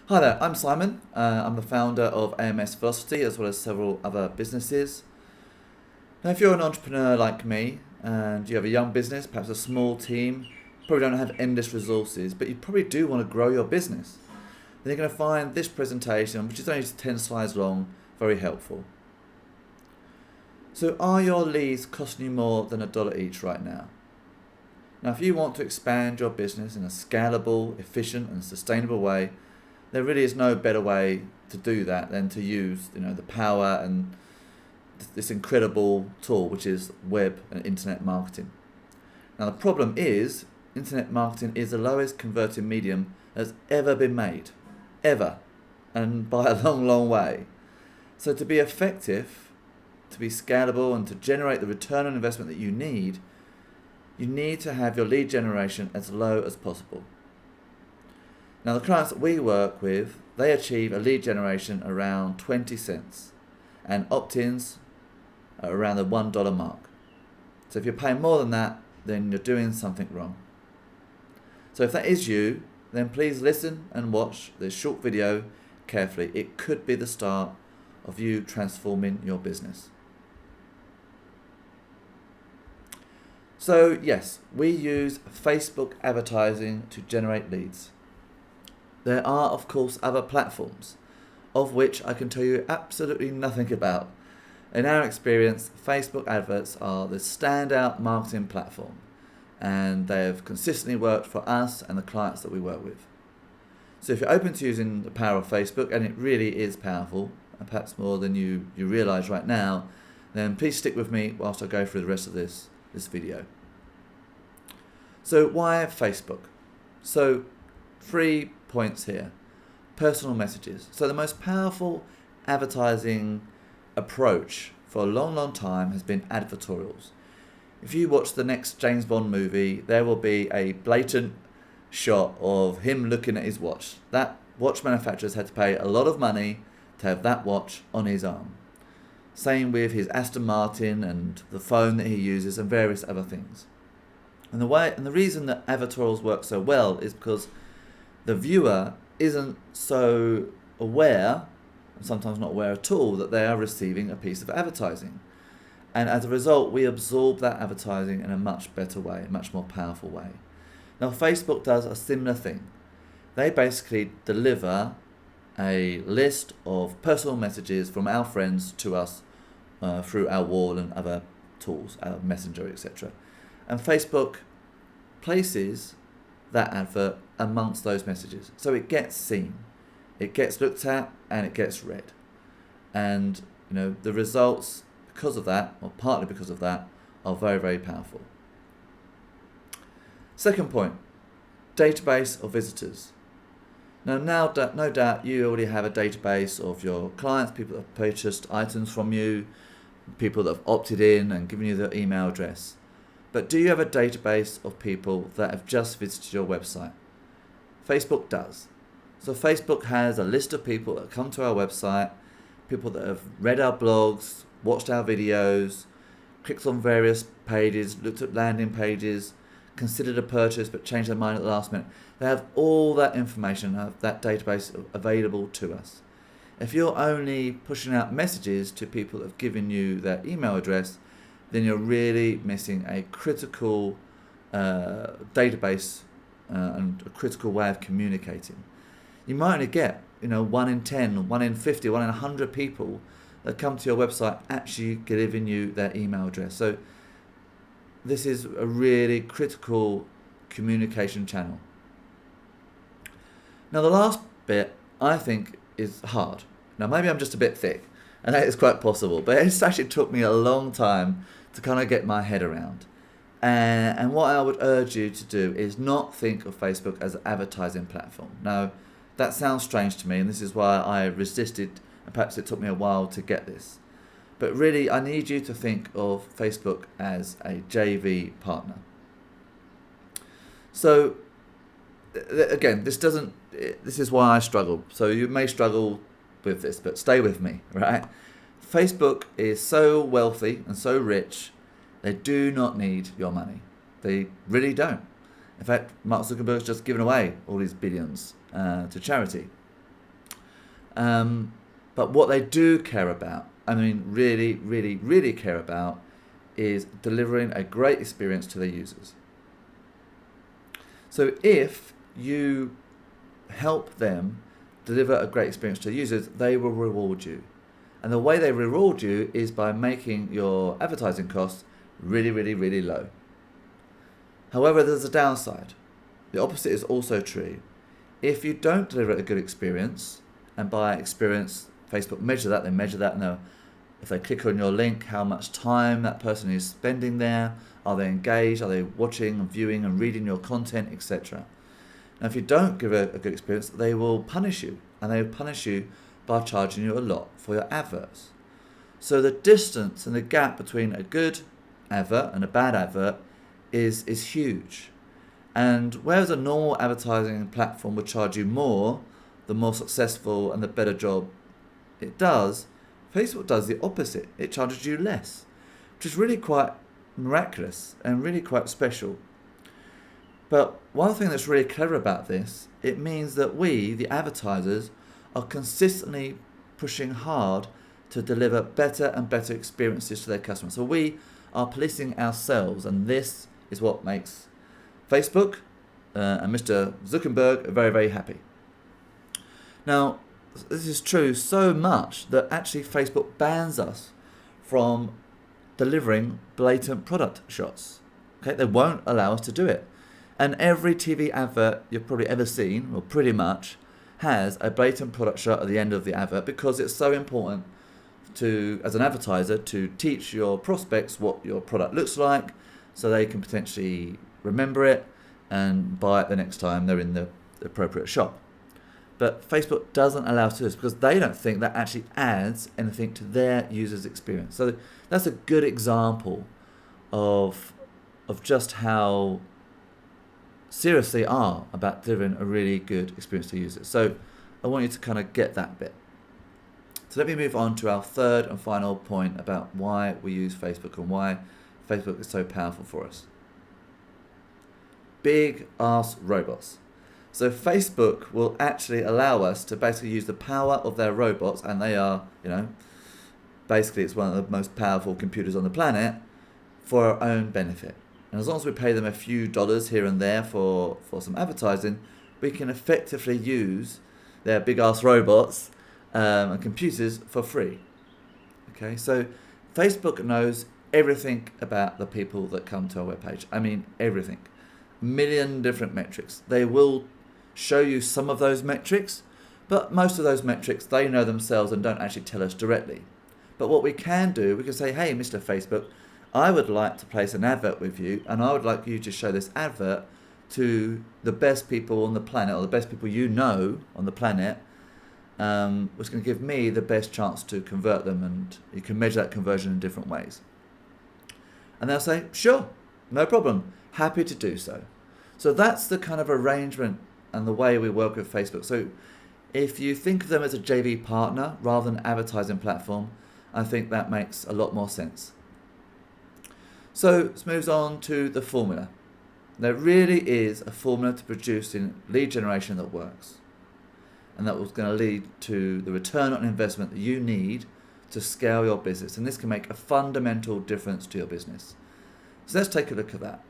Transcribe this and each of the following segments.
Hi there, I'm Simon. I'm the founder of AMS Velocity as well as several other businesses. Now, if you're an entrepreneur like me and you have a young business, perhaps a small team, you probably don't have endless resources, but you probably do want to grow your business, then you're going to find this presentation, which is only 10 slides long, very helpful. So, are your leads costing you more than $1 each right now? Now, if you want to expand your business in a scalable, efficient, and sustainable way, there really is no better way to do that than to use, the power and this incredible tool, which is web and internet marketing. Now, the problem is, internet marketing is the lowest converting medium that's ever been made, ever, and by a long, long way. So, to be effective, to be scalable, and to generate the return on investment that you need to have your lead generation as low as possible. Now, the clients that we work with, they achieve a lead generation around 20 cents and opt-ins are around the $1 mark. So if you're paying more than that, then you're doing something wrong. So if that is you, then please listen and watch this short video carefully. It could be the start of you transforming your business. So yes, we use Facebook advertising to generate leads. There are, of course, other platforms, of which I can tell you absolutely nothing about. In our experience, Facebook adverts are the standout marketing platform, and they have consistently worked for us and the clients that we work with. So if you're open to using the power of Facebook, and it really is powerful, and perhaps more than you realise right now, then please stick with me whilst I go through the rest of this video. So why Facebook? So 3 points here. Personal messages. So the most powerful advertising approach for a long, long time has been advertorials. If you watch the next James Bond movie, there will be a blatant shot of him looking at his watch. That watch manufacturers had to pay a lot of money to have that watch on his arm. Same with his Aston Martin and the phone that he uses and various other things. And the reason that advertorials work so well is because the viewer isn't so aware, and sometimes not aware at all, that they are receiving a piece of advertising. And as a result, we absorb that advertising in a much better way, a much more powerful way. Now, Facebook does a similar thing. They basically deliver a list of personal messages from our friends to us through our wall and other tools, our Messenger, etc. And Facebook places that advert amongst those messages. So it gets seen, it gets looked at, and it gets read. And the results because of that, or partly because of that, are very, very powerful. Second point, database of visitors. Now, no doubt you already have a database of your clients, people that have purchased items from you, people that have opted in and given you their email address. But do you have a database of people that have just visited your website? Facebook does. So Facebook has a list of people that come to our website, people that have read our blogs, watched our videos, clicked on various pages, looked at landing pages, considered a purchase but changed their mind at the last minute. They have all that information, have that database available to us. If you're only pushing out messages to people that have given you their email address, then you're really missing a critical database and a critical way of communicating. You might only get 1 in 10, 1 in 50, 1 in 100 people that come to your website actually giving you their email address. So this is a really critical communication channel. Now, the last bit I think is hard. Now, maybe I'm just a bit thick, and that is quite possible, but it's actually took me a long time to kind of get my head around. And what I would urge you to do is not think of Facebook as an advertising platform. Now, that sounds strange to me, and this is why I resisted, and perhaps it took me a while to get this. But really, I need you to think of Facebook as a JV partner. So, again, this is why I struggle. So you may struggle with this, but stay with me, right? Facebook is so wealthy and so rich, they do not need your money. They really don't. In fact, Mark Zuckerberg's just given away all these billions to charity. But what they do care about, I mean really, really, really care about, is delivering a great experience to their users. So if you help them deliver a great experience to users, they will reward you. And the way they reward you is by making your advertising costs really, really, really low. However, there's a downside. The opposite is also true. If you don't deliver a good experience, and by experience, Facebook measure that, they measure that, and if they click on your link, how much time that person is spending there, are they engaged, are they watching and viewing and reading your content, etc. Now, if you don't give a good experience, they will punish you, and they will punish you by charging you a lot for your adverts. So the distance and the gap between a good advert and a bad advert is huge. And whereas a normal advertising platform would charge you more, the more successful and the better job it does, Facebook does the opposite. It charges you less, which is really quite miraculous and really quite special. But one thing that's really clever about this, it means that we, the advertisers, are consistently pushing hard to deliver better and better experiences to their customers. So we are policing ourselves, and this is what makes Facebook and Mr. Zuckerberg very, very happy. Now, this is true so much that actually Facebook bans us from delivering blatant product shots. Okay, they won't allow us to do it. And every TV advert you've probably ever seen, or pretty much, has a blatant product shot at the end of the advert, because it's so important to, as an advertiser, to teach your prospects what your product looks like, so they can potentially remember it and buy it the next time they're in the appropriate shop. But Facebook doesn't allow us to do this because they don't think that actually adds anything to their users' experience. So that's a good example of just how serious they are about delivering a really good experience to users. So I want you to kind of get that bit. So let me move on to our third and final point about why we use Facebook and why Facebook is so powerful for us. Big ass robots. So Facebook will actually allow us to basically use the power of their robots, and they are, basically it's one of the most powerful computers on the planet, for our own benefit. And as long as we pay them a few dollars here and there for some advertising, we can effectively use their big ass robots and computers for free. Okay, so Facebook knows everything about the people that come to our webpage. I mean, everything. A million different metrics. They will show you some of those metrics, but most of those metrics they know themselves and don't actually tell us directly. But what we can do, we can say, hey, Mr. Facebook, I would like to place an advert with you, and I would like you to show this advert to the best people on the planet, or the best people you know on the planet, which is going to give me the best chance to convert them, and you can measure that conversion in different ways. And they'll say, sure, no problem, happy to do so. So that's the kind of arrangement and the way we work with Facebook. So if you think of them as a JV partner rather than an advertising platform, I think that makes a lot more sense. So let's move on to the formula. There really is a formula to producing lead generation that works. And that was going to lead to the return on investment that you need to scale your business. And this can make a fundamental difference to your business. So let's take a look at that.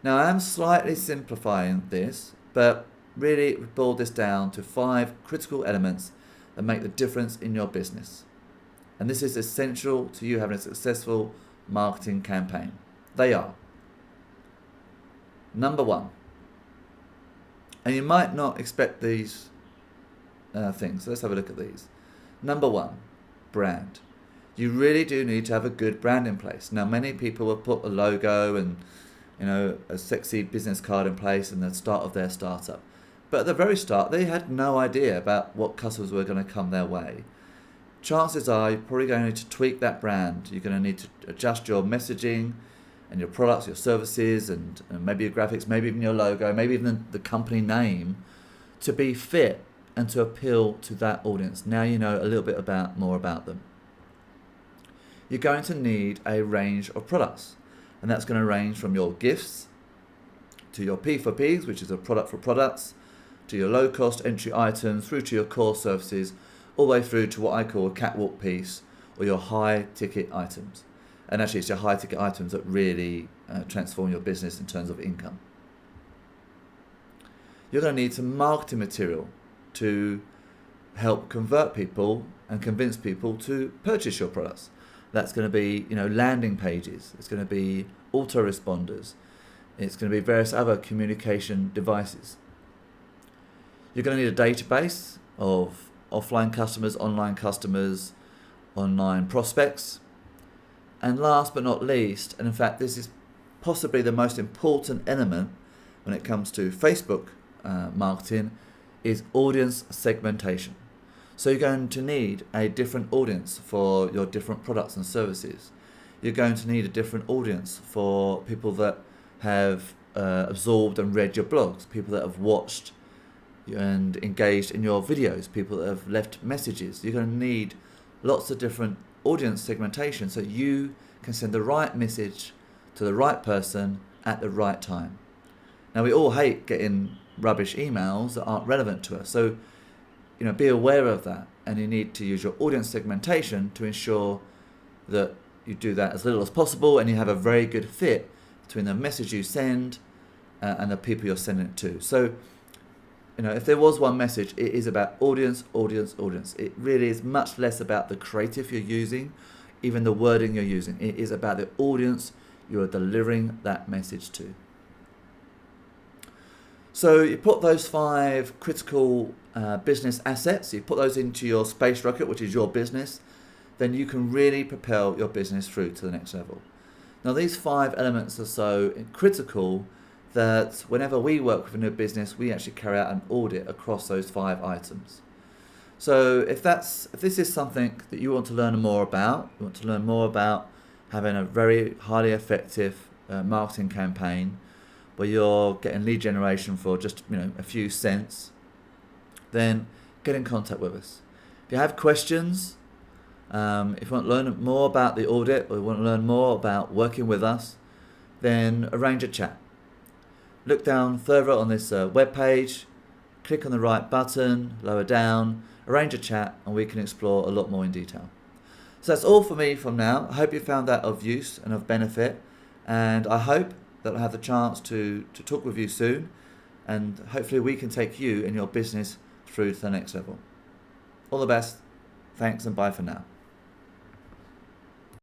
Now, I am slightly simplifying this, but really boil this down to 5 critical elements that make the difference in your business. And this is essential to you having a successful marketing campaign. They are: number 1, and you might not expect these things, so let's have a look at these. Number 1, brand. You really do need to have a good brand in place. Now, many people will put a logo and a sexy business card in place in the start of their startup. But at the very start, they had no idea about what customers were going to come their way. Chances are you're probably going to need to tweak that brand. You're going to need to adjust your messaging and your products, your services, and maybe your graphics, maybe even your logo, maybe even the company name, to be fit and to appeal to that audience. Now you know a little bit more about them. You're going to need a range of products, and that's going to range from your gifts to your P4Ps, which is a product for products, to your low-cost entry items, through to your core services, all the way through to what I call a catwalk piece, or your high ticket items. And actually it's your high ticket items that really transform your business in terms of income. You're going to need some marketing material to help convert people and convince people to purchase your products. That's going to be, landing pages. It's going to be autoresponders. It's going to be various other communication devices. You're going to need a database of offline customers, online prospects. And last but not least, and in fact this is possibly the most important element when it comes to Facebook marketing, is audience segmentation. So you're going to need a different audience for your different products and services. You're going to need a different audience for people that have absorbed and read your blogs, people that have watched and engaged in your videos, people that have left messages. You're going to need lots of different audience segmentation so you can send the right message to the right person at the right time. Now, we all hate getting rubbish emails that aren't relevant to us, so be aware of that, and you need to use your audience segmentation to ensure that you do that as little as possible and you have a very good fit between the message you send and the people you're sending it to. So if there was one message, it is about audience, audience, audience. It really is much less about the creative you're using, even the wording you're using. It is about the audience you are delivering that message to. So you put those 5 critical business assets, you put those into your space rocket, which is your business, then you can really propel your business through to the next level. Now, these 5 elements are so critical that whenever we work with a new business, we actually carry out an audit across those 5 items. So if this is something that you want to learn more about, you want to learn more about having a very highly effective marketing campaign where you're getting lead generation for just a few cents, then get in contact with us. If you have questions, if you want to learn more about the audit or you want to learn more about working with us, then arrange a chat. Look down further on this web page, click on the right button, lower down, arrange a chat, and we can explore a lot more in detail. So that's all for me from now. I hope you found that of use and of benefit, and I hope that I'll have the chance to talk with you soon, and hopefully we can take you and your business through to the next level. All the best. Thanks and bye for now.